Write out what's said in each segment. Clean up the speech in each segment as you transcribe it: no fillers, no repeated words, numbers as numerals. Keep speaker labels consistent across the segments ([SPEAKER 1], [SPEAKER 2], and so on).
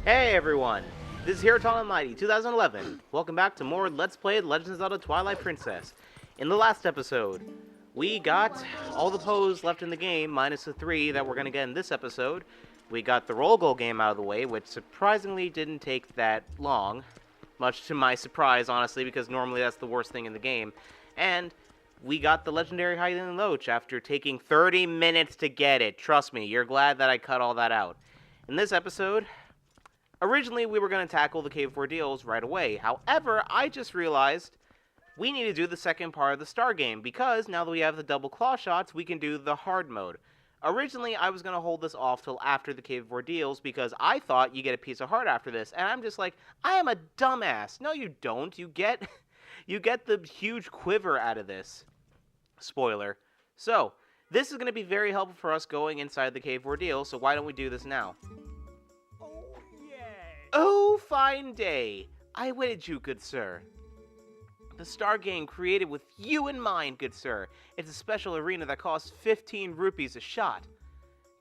[SPEAKER 1] Hey everyone, this is here Twilight Mighty 2011. Welcome back to more Let's Play Legend of Zelda Twilight Princess. In the last episode, we got all the pose left in the game, minus the 3 that we're going to get in this episode. We got the roll goal game out of the way, which surprisingly didn't take that long. Much to my surprise, honestly, because normally that's the worst thing in the game. And we got the legendary Hylian Loach after taking 30 minutes to get it. Trust me, you're glad that I cut all that out. In this episode, originally, we were going to tackle the Cave of Ordeals right away. However, I just realized we need to do the second part of the Star game, because now that we have the double claw shots, we can do the hard mode. Originally, I was going to hold this off till after the Cave of Ordeals, because I thought you get a piece of heart after this, and I'm just like, I am a dumbass. No, you don't. You get the huge quiver out of this. Spoiler. So, this is going to be very helpful for us going inside the Cave of Ordeals, so why don't we do this now? Oh, fine day. I awaited you, good sir. The Star game created with you in mind, good sir. It's a special arena that costs 15 rupees a shot.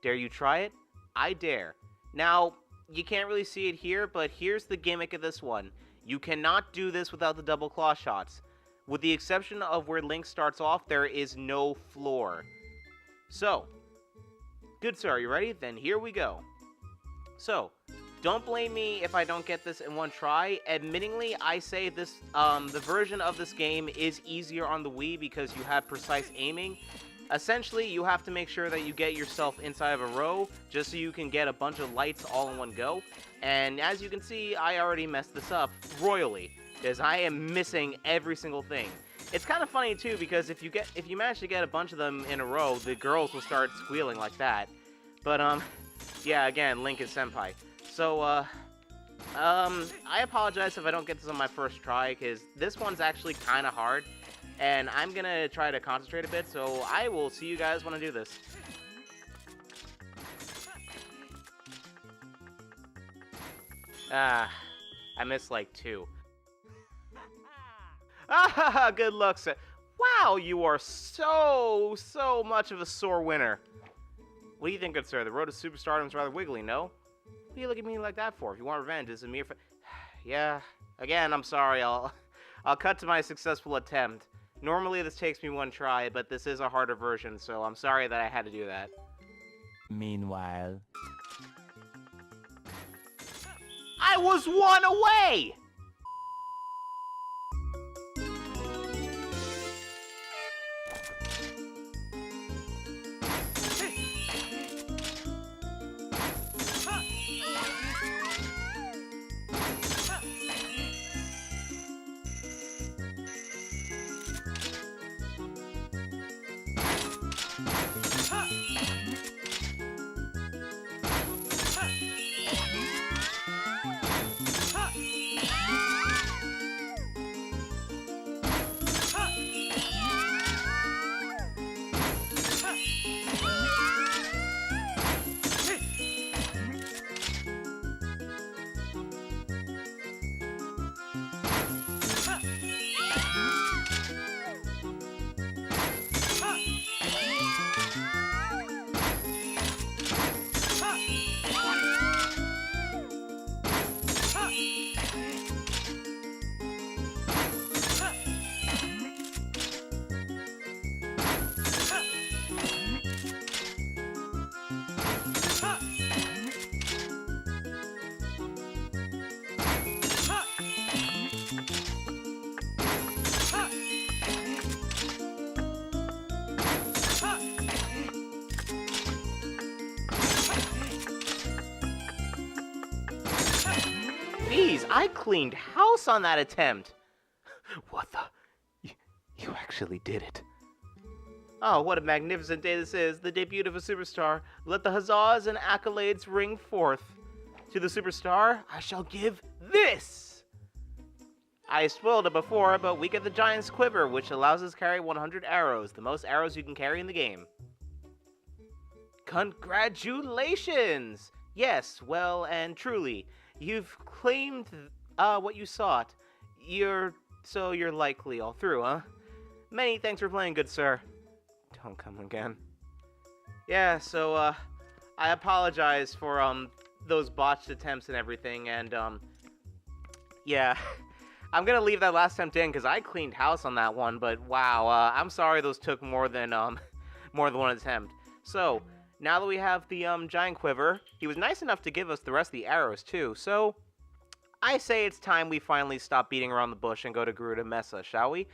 [SPEAKER 1] Dare you try it? I dare. Now, you can't really see it here, but here's the gimmick of this one. You cannot do this without the double claw shots. With the exception of where Link starts off, there is no floor. So, good sir, are you ready? Then here we go. So, don't blame me if I don't get this in one try. Admittingly, I say this, the version of this game is easier on the Wii because you have precise aiming. Essentially, you have to make sure that you get yourself inside of a row just so you can get a bunch of lights all in one go. And as you can see, I already messed this up royally because I am missing every single thing. It's kind of funny too because if you manage to get a bunch of them in a row, the girls will start squealing like that. But yeah, again, Link is senpai. So, I apologize if I don't get this on my first try, because this one's actually kind of hard, and I'm going to try to concentrate a bit, so I will see you guys when I do this. I missed like 2. Ah, good luck, sir. Wow, you are so much of a sore winner. What do you think, good sir? The road to superstardom is rather wiggly, no? What do you look at me like that for? If you want revenge, it's a mere yeah. Again, I'm sorry. I'll cut to my successful attempt. Normally this takes me one try, but this is a harder version, so I'm sorry that I had to do that.
[SPEAKER 2] Meanwhile,
[SPEAKER 1] I was 1 away! Jeez, I cleaned house on that attempt. What the? You actually did it. Oh, what a magnificent day this is, the debut of a superstar. Let the huzzas and accolades ring forth. To the superstar, I shall give this. I spoiled it before, but we get the Giant's Quiver, which allows us to carry 100 arrows, the most arrows you can carry in the game. Congratulations! Yes, well and truly. You've claimed what you sought. You're likely all through, huh? Many thanks for playing, good sir. Don't come again. Yeah, so, I apologize for, those botched attempts and everything, and yeah, I'm gonna leave that last attempt in because I cleaned house on that one. But wow, I'm sorry those took more than more than one attempt. So now that we have the giant quiver, he was nice enough to give us the rest of the arrows too. So I say it's time we finally stop beating around the bush and go to Garuda Mesa, shall we?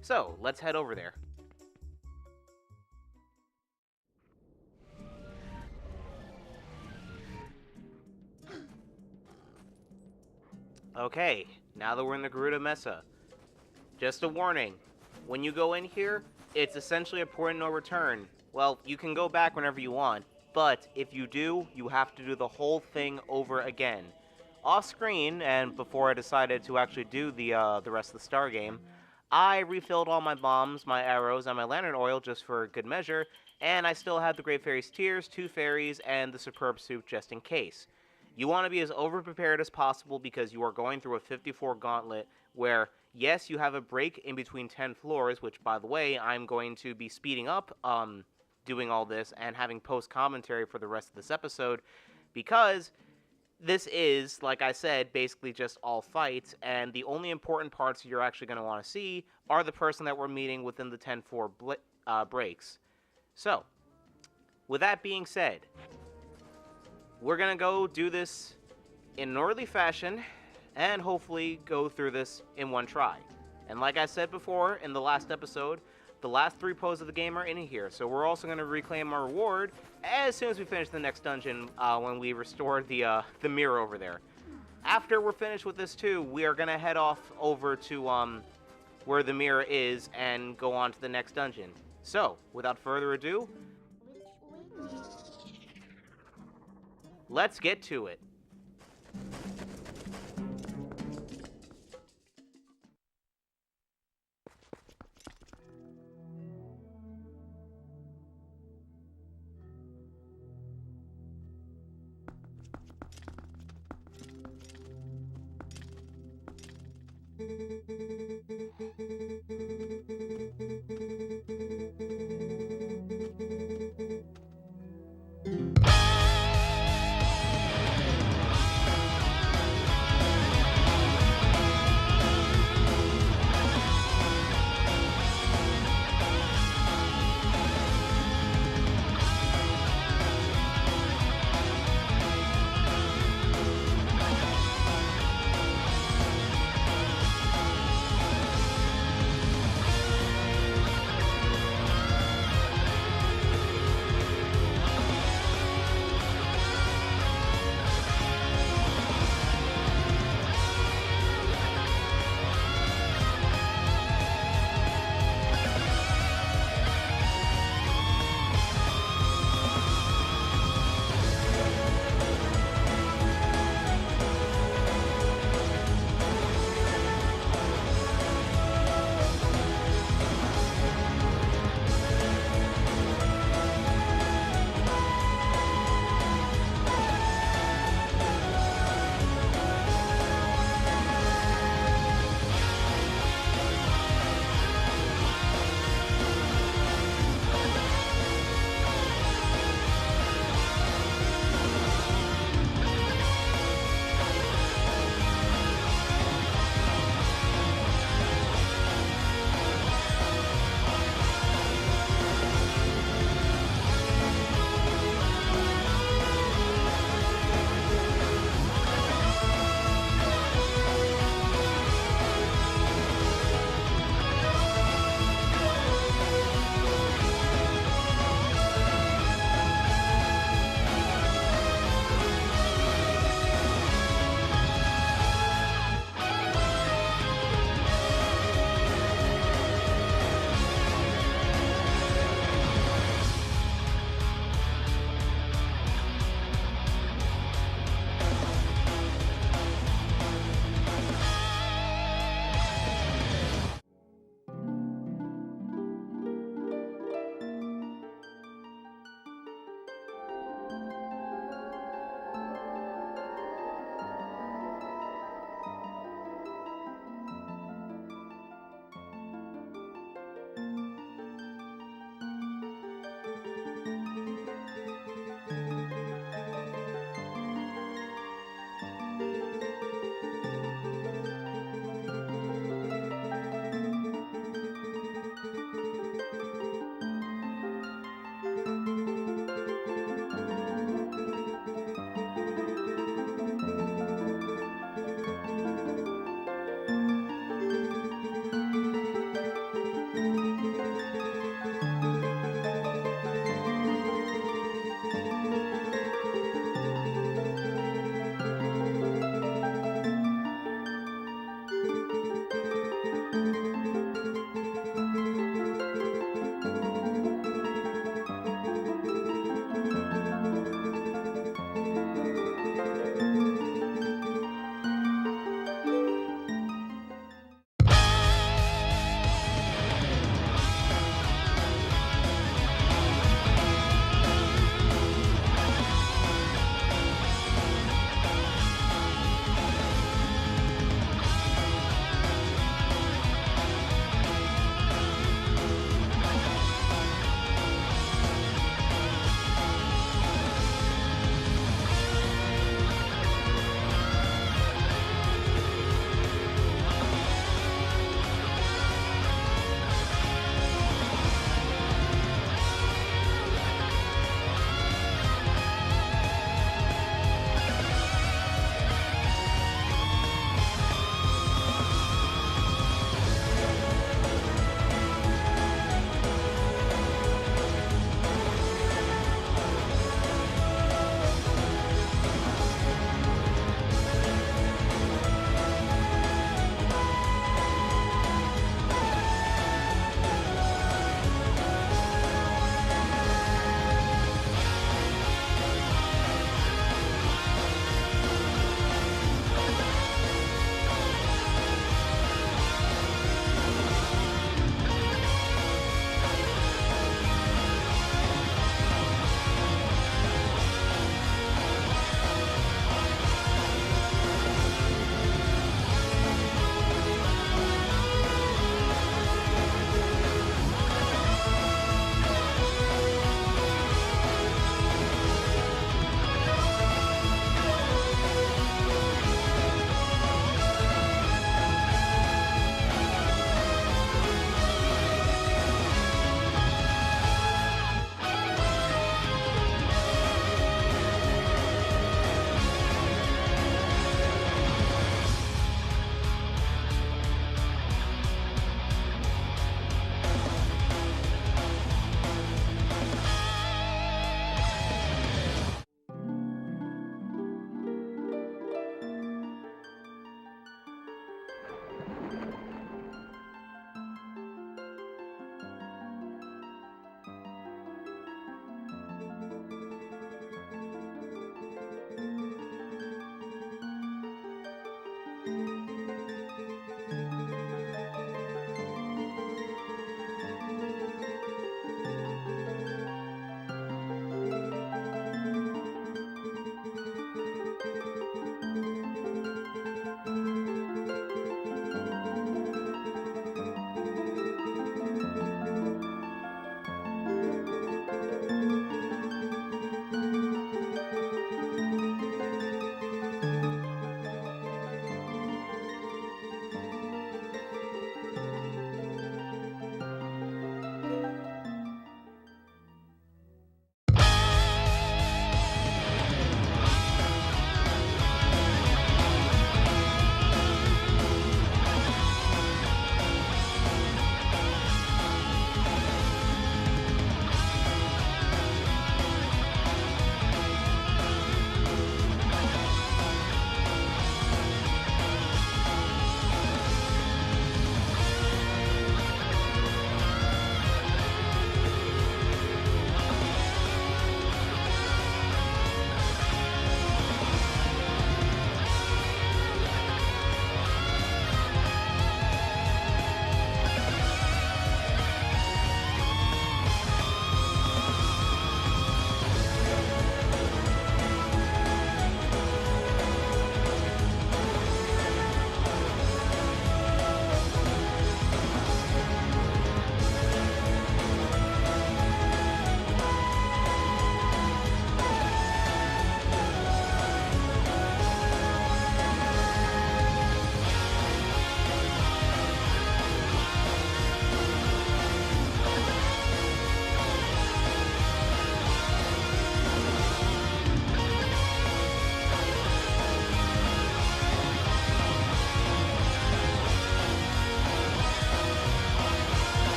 [SPEAKER 1] So let's head over there. Okay, now that we're in the Garuda Mesa, just a warning, when you go in here, it's essentially a point of no return. Well, you can go back whenever you want, but if you do, you have to do the whole thing over again. Off screen, and before I decided to actually do the rest of the star game, I refilled all my bombs, my arrows, and my lantern oil just for good measure, and I still had the Great Fairy's Tears, 2 fairies, and the Superb Soup just in case. You want to be as over-prepared as possible because you are going through a 54 gauntlet where, yes, you have a break in between 10 floors, which, by the way, I'm going to be speeding up doing all this and having post-commentary for the rest of this episode because this is, like I said, basically just all fights, and the only important parts you're actually going to want to see are the person that we're meeting within the 10-4 breaks. So, with that being said, we're going to go do this in an orderly fashion, and hopefully go through this in one try. And like I said before in the last episode, the last 3 poses of the game are in here, so we're also going to reclaim our reward as soon as we finish the next dungeon when we restore the mirror over there. After we're finished with this too, we are going to head off over to where the mirror is and go on to the next dungeon. So, without further ado, let's get to it.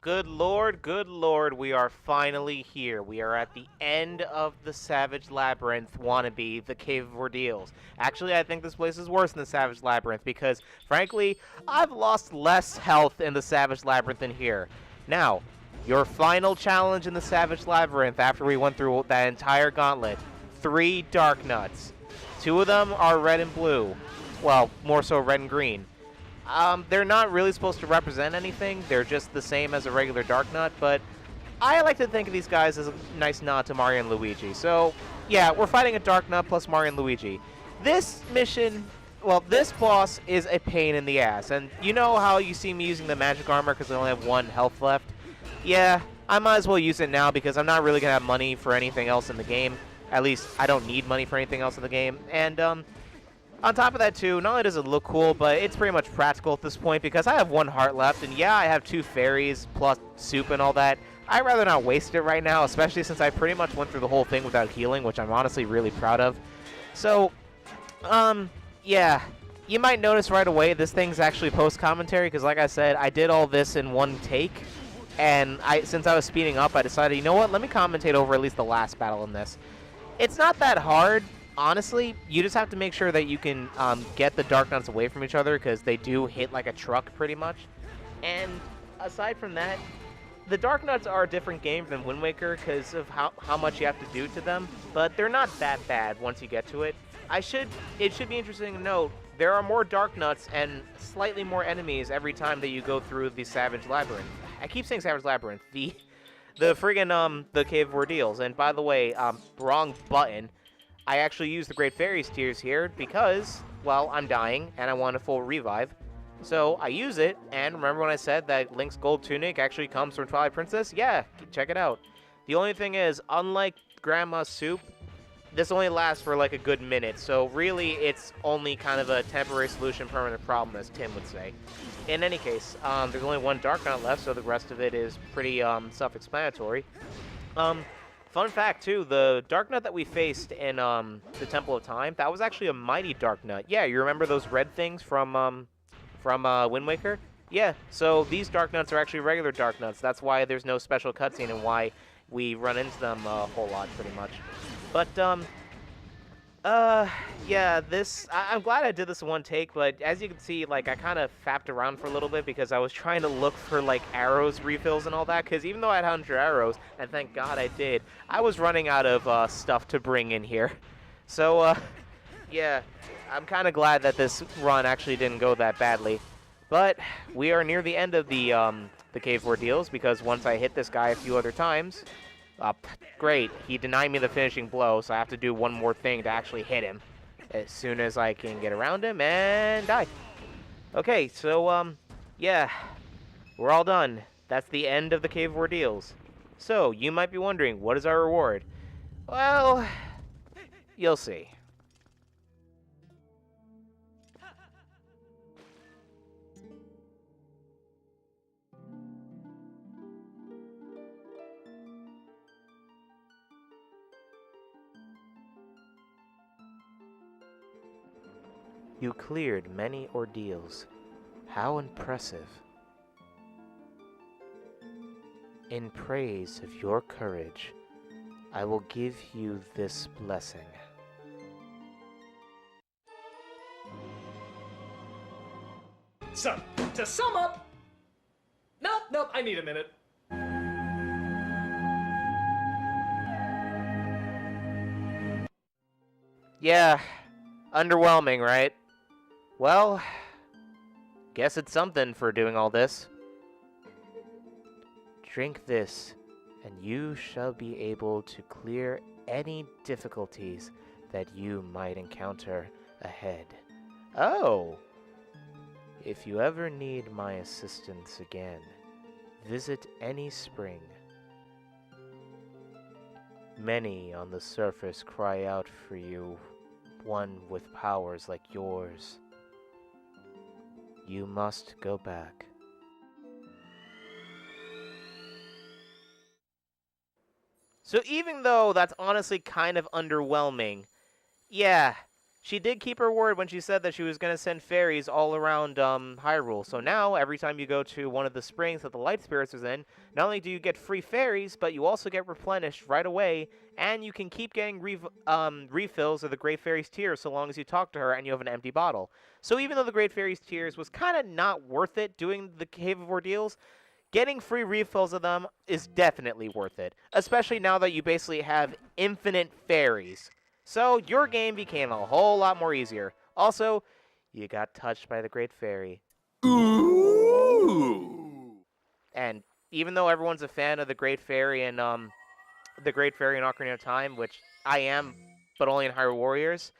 [SPEAKER 1] Good lord, we are finally here. We are at the end of the Savage Labyrinth wannabe, the Cave of Ordeals. Actually, I think this place is worse than the Savage Labyrinth because, frankly, I've lost less health in the Savage Labyrinth than here. Now, your final challenge in the Savage Labyrinth after we went through that entire gauntlet. 3 Dark Nuts. 2 of them are red and blue. Well, more so red and green. They're not really supposed to represent anything. They're just the same as a regular Dark Nut, but I like to think of these guys as a nice nod to Mario and Luigi. So, yeah, we're fighting a Dark Nut plus Mario and Luigi. This mission, well, this boss is a pain in the ass. And you know how you see me using the magic armor because I only have 1 health left? Yeah, I might as well use it now because I'm not really going to have money for anything else in the game. At least, I don't need money for anything else in the game. And, on top of that, too, not only does it look cool, but it's pretty much practical at this point because I have 1 heart left, and yeah, I have 2 fairies plus soup and all that. I'd rather not waste it right now, especially since I pretty much went through the whole thing without healing, which I'm honestly really proud of. So, yeah. You might notice right away this thing's actually post-commentary because, like I said, I did all this in 1 take, and since I was speeding up, I decided, you know what, let me commentate over at least the last battle in this. It's not that hard. Honestly, you just have to make sure that you can get the Dark Nuts away from each other because they do hit like a truck pretty much. And aside from that, the Dark Nuts are a different game than Wind Waker because of how much you have to do to them, but they're not that bad once you get to it. It should be interesting to note, there are more Dark Nuts and slightly more enemies every time that you go through the Savage Labyrinth. I keep saying Savage Labyrinth, the friggin' the Cave of Ordeals. And by the way, wrong button. I actually use the Great Fairy's Tears here because, well, I'm dying and I want a full revive. So I use it, and remember when I said that Link's gold tunic actually comes from Twilight Princess? Yeah, check it out. The only thing is, unlike Grandma's soup, this only lasts for like a good minute, so really it's only kind of a temporary solution, permanent problem, as Tim would say. In any case, there's only 1 Dark Knight left, so the rest of it is pretty self-explanatory. Fun fact, too, the Dark Nut that we faced in the Temple of Time, that was actually a mighty Dark Nut. Yeah, you remember those red things from Wind Waker? Yeah, so these Dark Nuts are actually regular Dark Nuts. That's why there's no special cutscene and why we run into them a whole lot, pretty much. But, yeah, I'm glad I did this in 1 take, but as you can see, like, I kind of fapped around for a little bit because I was trying to look for, like, arrows refills and all that, because even though I had 100 arrows, and thank God I did, I was running out of, stuff to bring in here. So, yeah, I'm kind of glad that this run actually didn't go that badly. But we are near the end of the Cave Ordeals, because once I hit this guy a few other times... great, he denied me the finishing blow, so I have to do 1 more thing to actually hit him as soon as I can get around him and die. Okay, so, yeah, we're all done. That's the end of the Cave of Ordeals. So, you might be wondering, what is our reward? Well, you'll see. You cleared many ordeals. How impressive. In praise of your courage, I will give you this blessing.
[SPEAKER 3] So, to sum up... Nope, I need a minute.
[SPEAKER 1] Yeah, underwhelming, right? Well, guess it's something for doing all this. Drink this, and you shall be able to clear any difficulties that you might encounter ahead. Oh! If you ever need my assistance again, visit any spring. Many on the surface cry out for you, one with powers like yours. You must go back. So even though that's honestly kind of underwhelming, yeah, She did keep her word when she said that she was going to send fairies all around Hyrule. So now, every time you go to one of the springs that the Light Spirits is in, not only do you get free fairies, but you also get replenished right away, and you can keep getting refills of the Great Fairy's Tears so long as you talk to her and you have an empty bottle. So even though the Great Fairy's Tears was kind of not worth it doing the Cave of Ordeals, getting free refills of them is definitely worth it, especially now that you basically have infinite fairies. So your game became a whole lot more easier. Also, you got touched by the Great Fairy.
[SPEAKER 2] Ooh.
[SPEAKER 1] And even though everyone's a fan of the Great Fairy and Ocarina of Time, which I am, but only in Hyrule Warriors,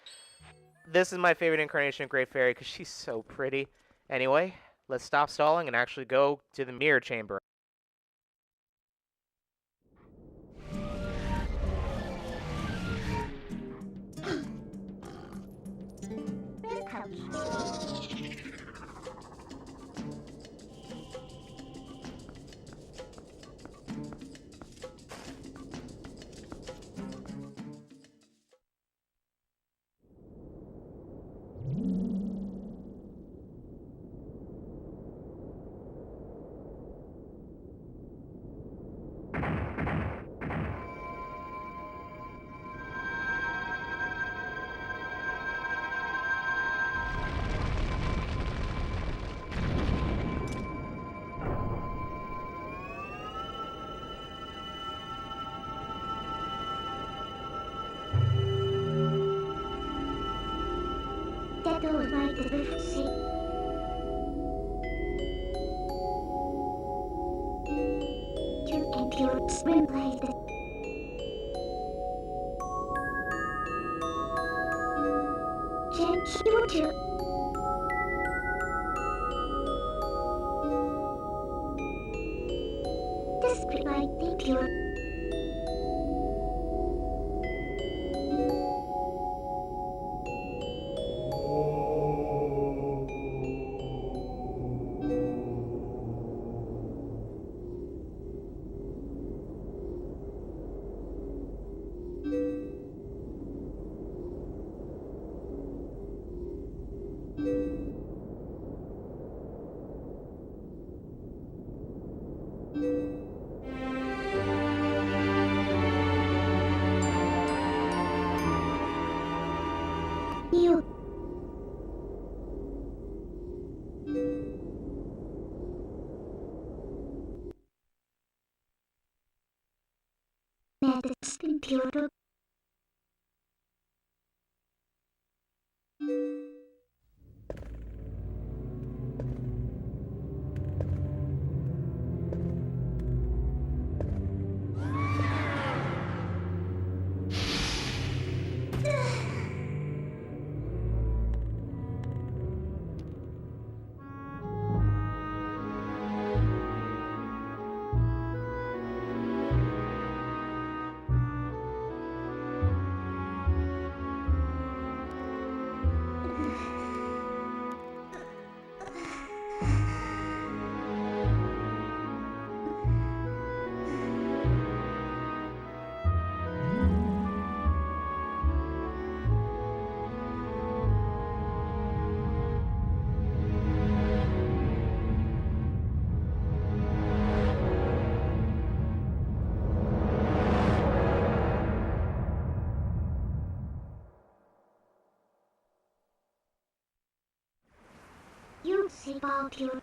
[SPEAKER 1] this is my favorite incarnation of Great Fairy because she's so pretty. Anyway, let's stop stalling and actually go to the Mirror Chamber.
[SPEAKER 4] You see about your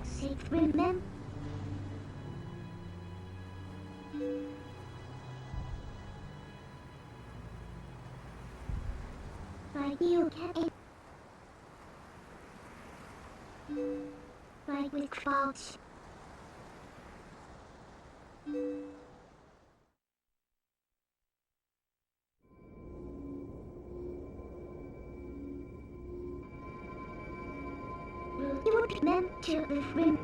[SPEAKER 4] safe remember like you can like with clouds. You would meant to refrain.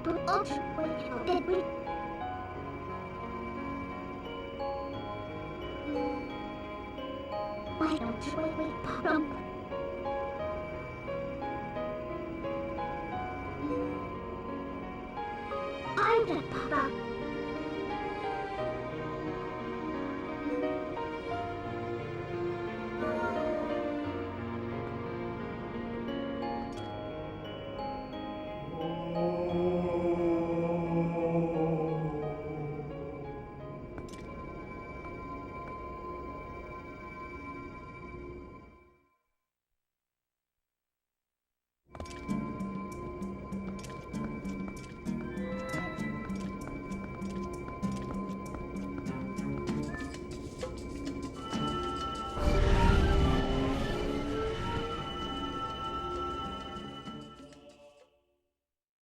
[SPEAKER 4] But ultimately, that we wait, from... I'm the Papa.